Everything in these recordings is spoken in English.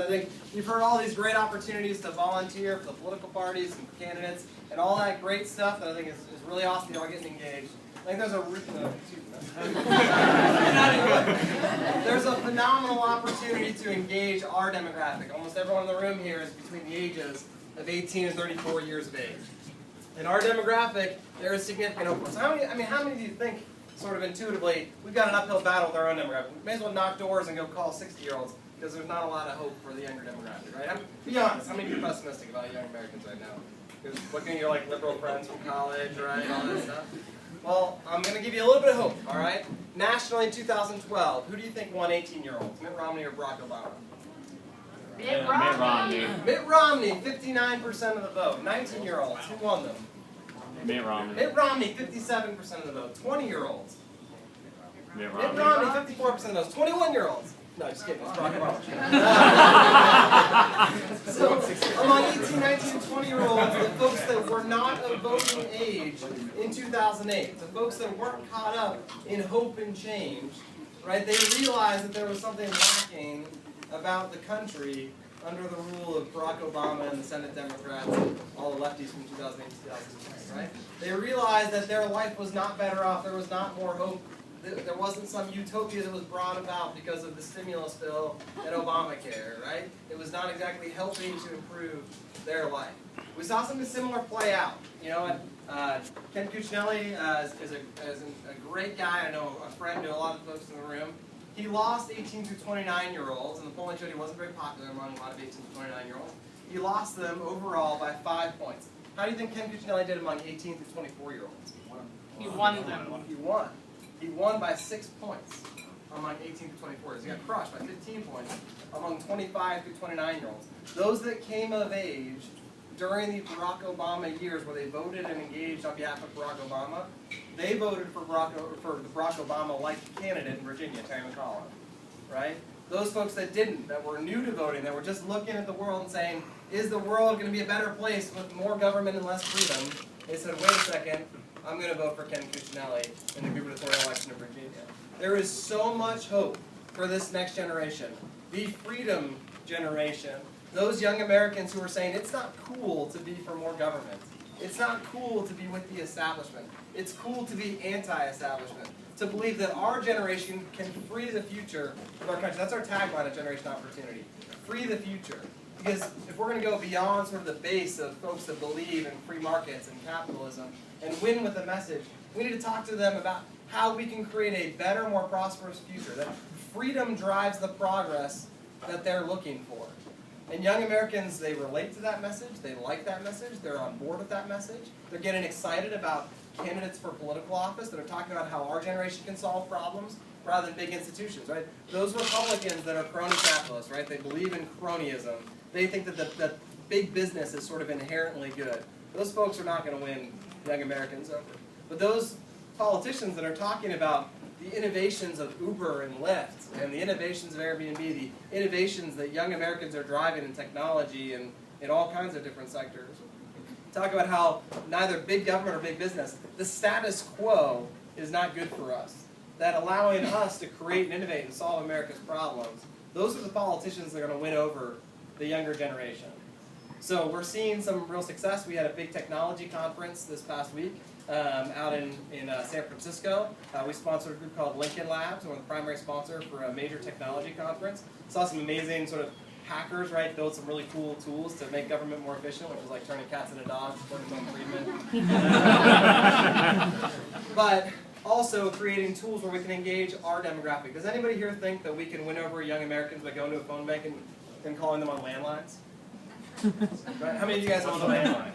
I think you've heard all these great opportunities to volunteer for the political parties and candidates and all that great stuff that I think is really awesome. Y'all getting engaged. I think there's a phenomenal opportunity to engage our demographic. Almost everyone in the room here is between the ages of 18 and 34 years of age. In our demographic, there is significant hope. So how many do you think, sort of intuitively, we've got an uphill battle with our own demographic? We may as well knock doors and go call 60-year-olds because there's not a lot of hope for the younger demographic, right? Be honest, how many of you are pessimistic about young Americans right now? Because looking at your liberal friends from college, right, all that stuff. Well, I'm going to give you a little bit of hope, all right? Nationally in 2012, who do you think won 18-year-olds? Mitt Romney or Barack Obama? Mitt Romney. Mitt Romney, 59% of the vote. 19-year-olds, who won them? Mitt Romney. Mitt Romney, 57% of the vote. 20-year-olds. Mitt Romney. Mitt Romney, 54% of those. 21-year-olds. No, just kidding. It's Barack Obama. So, among 18, 19, and 20-year-olds, the folks that were not of voting age in 2008, the folks that weren't caught up in hope and change, right? They realized that there was something lacking about the country under the rule of Barack Obama and the Senate Democrats, all the lefties from 2008 to 2010, right? They realized that their life was not better off. There was not more hope. There wasn't some utopia that was brought about because of the stimulus bill and Obamacare, right? It was not exactly helping to improve their life. We saw something similar play out. You know, Ken Cuccinelli is a great guy. I know a friend, knew a lot of folks in the room. He lost 18 to 29-year-olds, and the polling showed he wasn't very popular among a lot of 18 to 29-year-olds. He lost them overall by 5 points. How do you think Ken Cuccinelli did among 18 to 24-year-olds? He won them. He won. He won by 6 points among 18 to 24-year-olds. He got crushed by 15 points among 25 to 29-year-olds. Those that came of age during the Barack Obama years where they voted and engaged on behalf of Barack Obama, they voted for the Barack Obama-like candidate in Virginia, Terry McAuliffe, right? Those folks that didn't, that were new to voting, that were just looking at the world and saying, is the world going to be a better place with more government and less freedom? They said, wait a second, I'm going to vote for Ken Cuccinelli in the gubernatorial election in Virginia. There is so much hope for this next generation, the freedom generation, those young Americans who are saying it's not cool to be for more government. It's not cool to be with the establishment. It's cool to be anti-establishment. To believe that our generation can free the future of our country. That's our tagline at Generation Opportunity. Free the future. Because if we're going to go beyond sort of the base of folks that believe in free markets and capitalism and win with a message, we need to talk to them about how we can create a better, more prosperous future. That freedom drives the progress that they're looking for. And young Americans, they relate to that message, they like that message, they're on board with that message, they're getting excited about candidates for political office that are talking about how our generation can solve problems rather than big institutions, right? Those Republicans that are crony capitalists, right, they believe in cronyism, they think that big business is sort of inherently good. Those folks are not going to win young Americans over. But those politicians that are talking about the innovations of Uber and Lyft and the innovations of Airbnb, the innovations that young Americans are driving in technology and in all kinds of different sectors. Talk about how neither big government or big business, the status quo is not good for us. That allowing us to create and innovate and solve America's problems, those are the politicians that are going to win over the younger generation. So we're seeing some real success. We had a big technology conference this past week. Out in San Francisco. We sponsored a group called Lincoln Labs, and we're the primary sponsor for a major technology conference. Saw some amazing sort of hackers, right, build some really cool tools to make government more efficient, which is like turning cats into dogs, according to Milton Friedman. But also creating tools where we can engage our demographic. Does anybody here think that we can win over young Americans by going to a phone bank and calling them on landlines? Right? How many of you guys own a landline?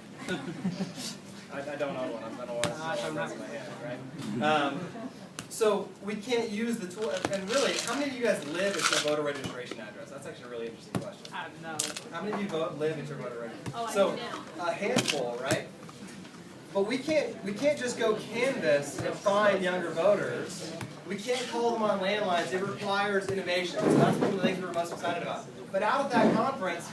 I don't own one. I don't want to raise my hand, right? So we can't use the tool. And really, how many of you guys live at your voter registration address? That's actually a really interesting question. No. How many of you live at your voter registration? Oh, so a handful, right? But we can't just go canvass and find younger voters. We can't call them on landlines. It requires innovation. So that's one of the things we were most excited about. But out at that conference,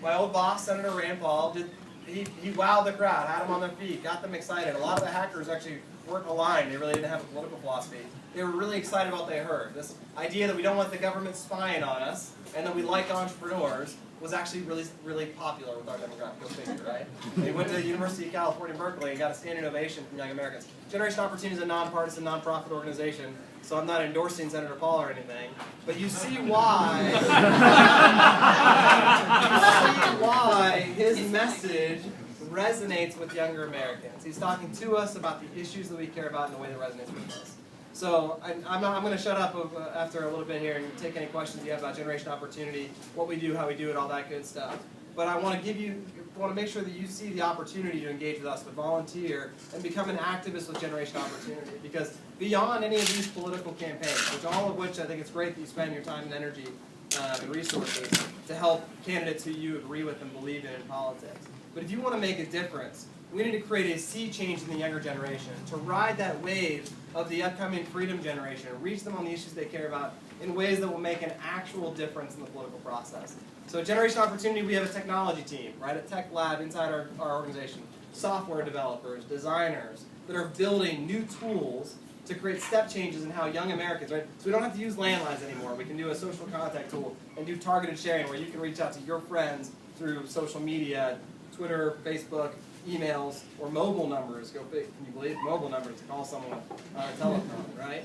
my old boss, Senator Rand Paul, he wowed the crowd, had them on their feet, got them excited. A lot of the hackers actually weren't aligned. They really didn't have a political philosophy. They were really excited about what they heard. This idea that we don't want the government spying on us and that we like entrepreneurs was actually really, really popular with our demographic. Go figure, right? They went to the University of California, Berkeley, and got a standing ovation from young Americans. Generation Opportunity is a nonpartisan, nonprofit organization, so I'm not endorsing Senator Paul or anything. But you see why. You see why his message resonates with younger Americans. He's talking to us about the issues that we care about in the way that resonates with us. So I'm going to shut up after a little bit here and take any questions you have about Generation Opportunity, what we do, how we do it, all that good stuff. But I want to make sure that you see the opportunity to engage with us, to volunteer, and become an activist with Generation Opportunity. Because beyond any of these political campaigns, all of which I think it's great that you spend your time and energy and resources to help candidates who you agree with and believe in politics. But if you want to make a difference, we need to create a sea change in the younger generation, to ride that wave of the upcoming freedom generation, and reach them on the issues they care about in ways that will make an actual difference in the political process. So at Generation Opportunity, we have a technology team, right, a tech lab inside our organization, software developers, designers, that are building new tools to create step changes in how young Americans, right, so we don't have to use landlines anymore. We can do a social contact tool and do targeted sharing where you can reach out to your friends through social media, Twitter, Facebook, emails, or mobile numbers. Can you believe mobile numbers to call someone on a telephone, right?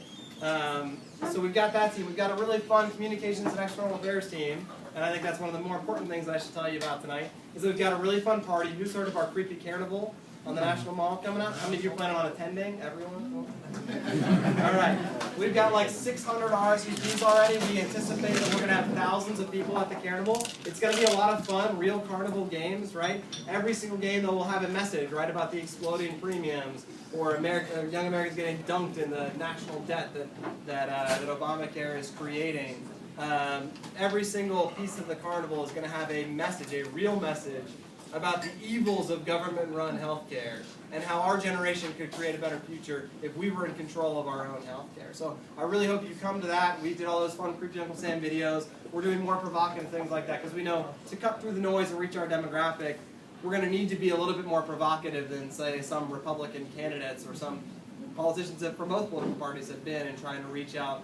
So we've got that team. We've got a really fun communications and external affairs team, and I think that's one of the more important things that I should tell you about tonight, is that we've got a really fun party. Who's heard of our Creepy Carnival on the National Mall coming up? How many of you plan on attending? Everyone? All right. We've got like 600 RSVPs already. We anticipate that we're going to have thousands of people at the carnival. It's going to be a lot of fun, real carnival games, right? Every single game, though, will have a message, right, about the exploding premiums or young Americans getting dunked in the national debt that Obamacare is creating. Every single piece of the carnival is going to have a message, a real message, about the evils of government-run healthcare and how our generation could create a better future if we were in control of our own healthcare. So I really hope you come to that. We did all those fun Creepy Uncle Sam videos. We're doing more provocative things like that because we know to cut through the noise and reach our demographic, we're going to need to be a little bit more provocative than, say, some Republican candidates or some politicians that from both political parties have been in trying to reach out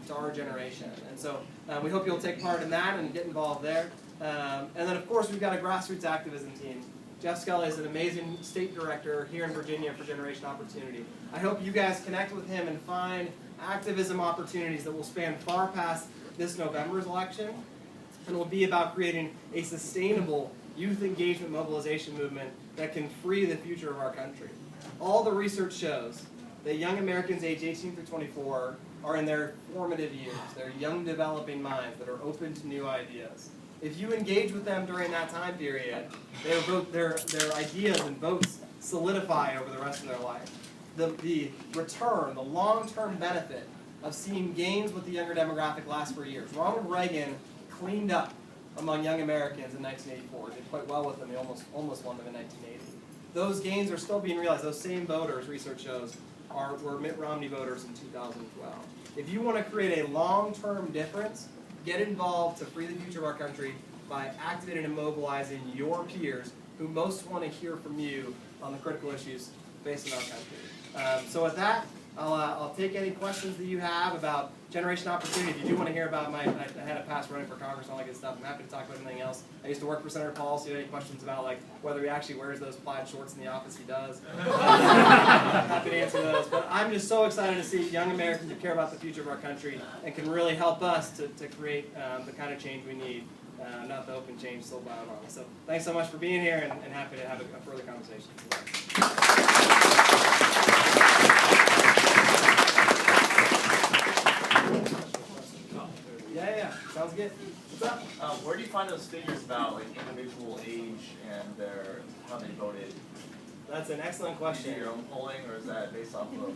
to our generation. And so we hope you'll take part in that and get involved there. And then, of course, we've got a grassroots activism team. Jeff Scully is an amazing state director here in Virginia for Generation Opportunity. I hope you guys connect with him and find activism opportunities that will span far past this November's election and will be about creating a sustainable youth engagement mobilization movement that can free the future of our country. All the research shows that young Americans aged 18 through 24 are in their formative years. They're young developing minds that are open to new ideas. If you engage with them during that time period, their ideas and votes solidify over the rest of their life. The return, the long-term benefit of seeing gains with the younger demographic last for years. Ronald Reagan cleaned up among young Americans in 1984. Did quite well with them. He almost won them in 1980. Those gains are still being realized. Those same voters, research shows, were Mitt Romney voters in 2012. If you want to create a long-term difference, get involved to free the future of our country by activating and mobilizing your peers who most want to hear from you on the critical issues facing our country. So with that, I'll take any questions that you have about Generation Opportunity. If you do want to hear about I had a past running for Congress and all that good stuff, I'm happy to talk about anything else. I used to work for Senator Paul, so if you have any questions about like whether he actually wears those plaid shorts in the office, he does. I'm happy to answer those. But I'm just so excited to see young Americans who care about the future of our country and can really help us to create the kind of change we need, not the open change sold by Obama. So thanks so much for being here and happy to have a further conversation. Yeah, sounds good. What's up? Where do you find those figures about like individual age and how they voted? That's an excellent Do you question. do your own polling, or is that based off of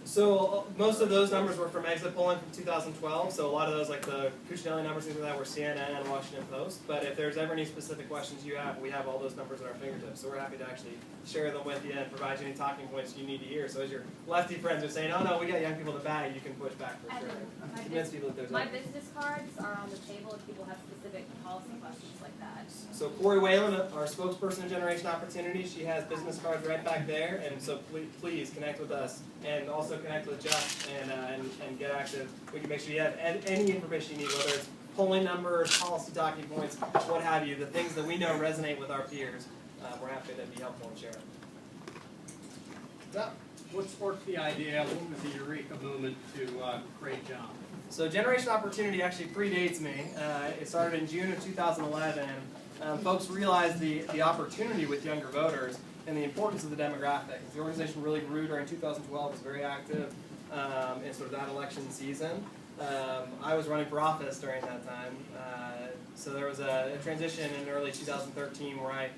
So most of those numbers were from exit polling from 2012. So a lot of those, like the Cuccinelli numbers, things like that, were CNN and Washington Post. But if there's ever any specific questions you have, we have all those numbers at our fingertips. So we're happy to actually share them with you and provide you any talking points you need to hear. So as your lefty friends are saying, "Oh no, we got young people in the bag," you can push back for sure. And convince people that there's my business cards are on the table if people have specific policy questions like that. So Corey Whalen, our spokesperson of Generation Opportunity, she has business cards right back there, and so please connect with us, and also connect with Jeff and get active. We can make sure you have any information you need, whether it's polling numbers, policy talking points, what have you, the things that we know resonate with our peers. We're happy to be helpful and share it. What sparked the idea? What was the Eureka movement to create jobs? So Generation Opportunity actually predates me. It started in June of 2011. Folks realized the opportunity with younger voters and the importance of the demographic. The organization really grew during 2012, was very active in sort of that election season. I was running for office during that time. So there was a transition in early 2013 where I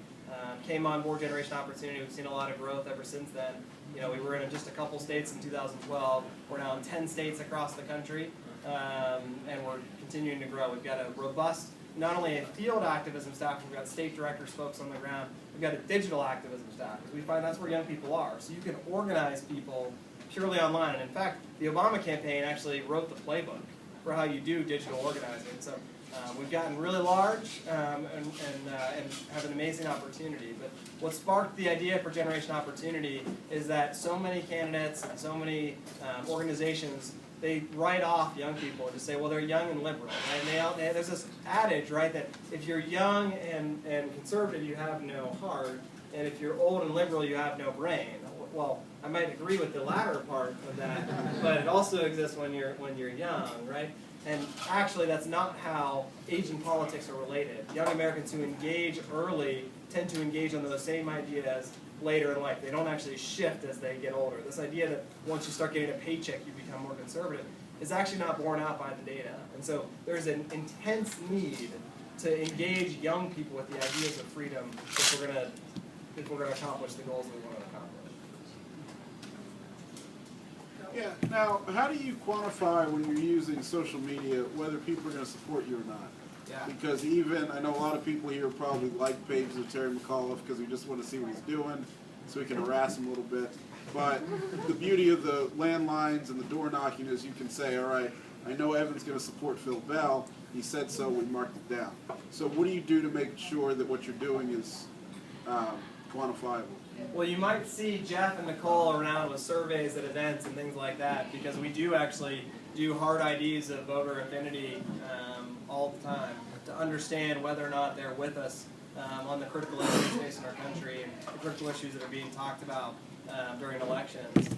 came on board Generation Opportunity. We've seen a lot of growth ever since then. You know, we were in just a couple states in 2012. We're now in 10 states across the country, and we're continuing to grow. We've got a robust, not only a field activism staff, we've got state directors, folks on the ground. We've got a digital activism staff, because we find that's where young people are. So you can organize people purely online. And in fact, the Obama campaign actually wrote the playbook for how you do digital organizing. So we've gotten really large and have an amazing opportunity. But what sparked the idea for Generation Opportunity is that so many candidates and so many organizations, they write off young people and just say, well, they're young and liberal. Right? And there's this adage, right, that if you're young and conservative, you have no heart, and if you're old and liberal, you have no brain. Well, I might agree with the latter part of that, but it also exists when you're young, right? And actually, that's not how age and politics are related. Young Americans who engage early tend to engage on those same ideas later in life. They don't actually shift as they get older. This idea that once you start getting a paycheck, you become more conservative is actually not borne out by the data. And so there's an intense need to engage young people with the ideas of freedom if we're going to accomplish the goals that we want to accomplish. Yeah, now, how do you quantify when you're using social media whether people are going to support you or not? Yeah. Because even, I know a lot of people here probably like pages of Terry McAuliffe because we just want to see what he's doing so we can harass him a little bit. But the beauty of the landlines and the door knocking is you can say, all right, I know Evan's going to support Phil Bell. He said so, we marked it down. So what do you do to make sure that what you're doing is quantifiable? Well, you might see Jeff and Nicole around with surveys at events and things like that, because we do actually do hard IDs of voter affinity all the time to understand whether or not they're with us on the critical issues facing our country and the critical issues that are being talked about during elections.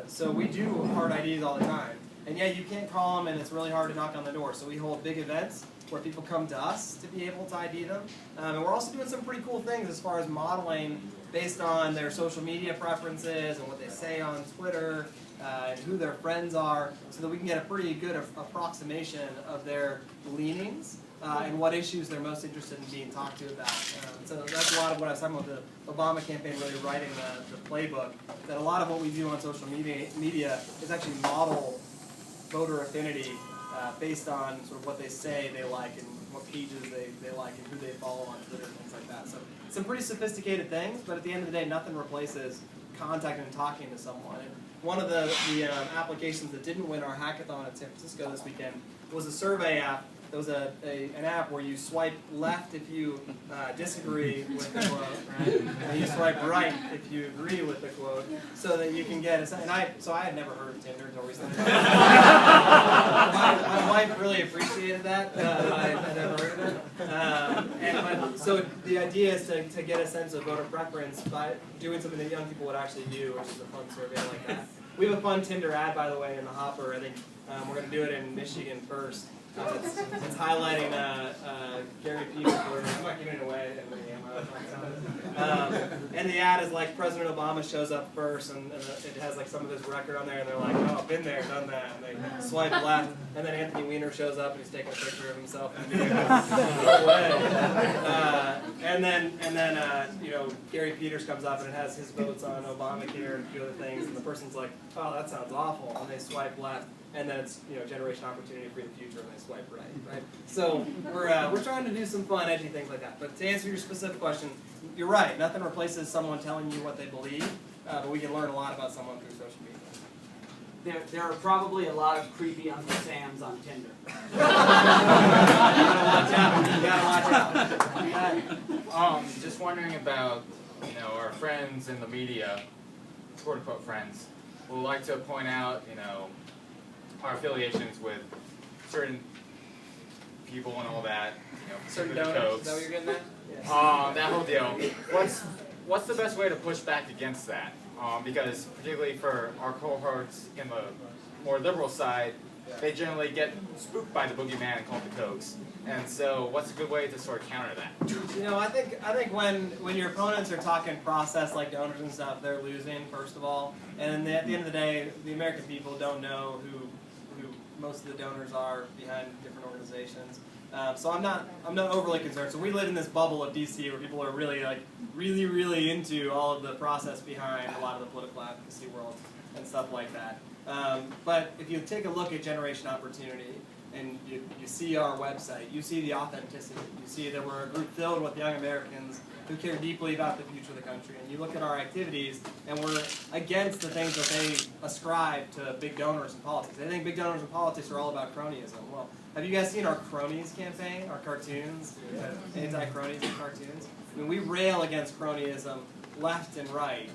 So we do hard IDs all the time. And yeah, you can't call them, and it's really hard to knock on the door. So we hold big events where people come to us to be able to ID them. And we're also doing some pretty cool things as far as modeling based on their social media preferences and what they say on Twitter and who their friends are, so that we can get a pretty good approximation of their leanings and what issues they're most interested in being talked to about. So that's a lot of what I was talking about, the Obama campaign really writing the playbook, that a lot of what we do on social media is actually model voter affinity based on sort of what they say they like and what pages they like and who they follow on Twitter and things like that. So some pretty sophisticated things, but at the end of the day, nothing replaces contacting and talking to someone. And one of the applications that didn't win our hackathon in San Francisco this weekend was a survey app. There was an app where you swipe left if you disagree with the quote, right? And you swipe right if you agree with the quote, so that you can get so I had never heard of Tinder until recently. my wife really appreciated that. I had never heard of it. So the idea is to get a sense of voter preference by doing something that young people would actually do, which is a fun survey like that. We have a fun Tinder ad, by the way, in the hopper. I think we're going to do it in Michigan first. It's highlighting Gary Peters. I'm not giving it away. And the ad is like President Obama shows up first, and it has like some of his record on there, and they're like, "Oh, been there, done that." And they swipe left, and then Anthony Weiner shows up, and he's taking a picture of himself. No way. And then you know, Gary Peters comes up, and it has his votes on Obamacare and a few other things, and the person's like, "Oh, that sounds awful," and they swipe left. And then it's, you know, generation opportunity for the future, and they swipe right? So we're trying to do some fun, edgy things like that. But to answer your specific question, you're right. Nothing replaces someone telling you what they believe, but we can learn a lot about someone through social media. There are probably a lot of creepy Uncle Sams on Tinder. You gotta watch out. You gotta watch out. Just wondering about, you know, our friends in the media, quote unquote friends, who like to point out, you know, our affiliations with certain people and all that, you know, Certain the donors. Is Cokes. that what you're getting at? That whole deal. What's the best way to push back against that? Because particularly for our cohorts in the more liberal side, they generally get spooked by the boogeyman called the Cokes. And so, what's a good way to sort of counter that? You know, I think when your opponents are talking process like donors and stuff, they're losing, first of all. And at the end of the day, the American people don't know who most of the donors are behind different organizations. So I'm not overly concerned. So we live in this bubble of DC where people are really into all of the process behind a lot of the political advocacy world and stuff like that. But if you take a look at Generation Opportunity and you see our website, you see the authenticity. You see that we're a group filled with young Americans who care deeply about the future of the country. And you look at our activities, and we're against the things that they ascribe to big donors in politics. They think big donors in politics are all about cronyism. Well, have you guys seen our cronies campaign, our cartoons, anti-cronies and cartoons? I mean, we rail against cronyism left and right.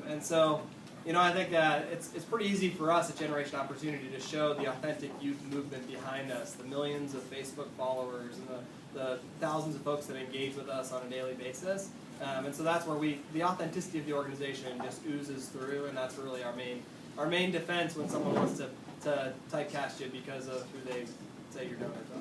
And so, you know, I think that it's pretty easy for us at Generation Opportunity to show the authentic youth movement behind us, the millions of Facebook followers, and the thousands of folks that engage with us on a daily basis. And so that's where the authenticity of the organization just oozes through, and that's really our main defense when someone wants to typecast you because of who they say your donors are.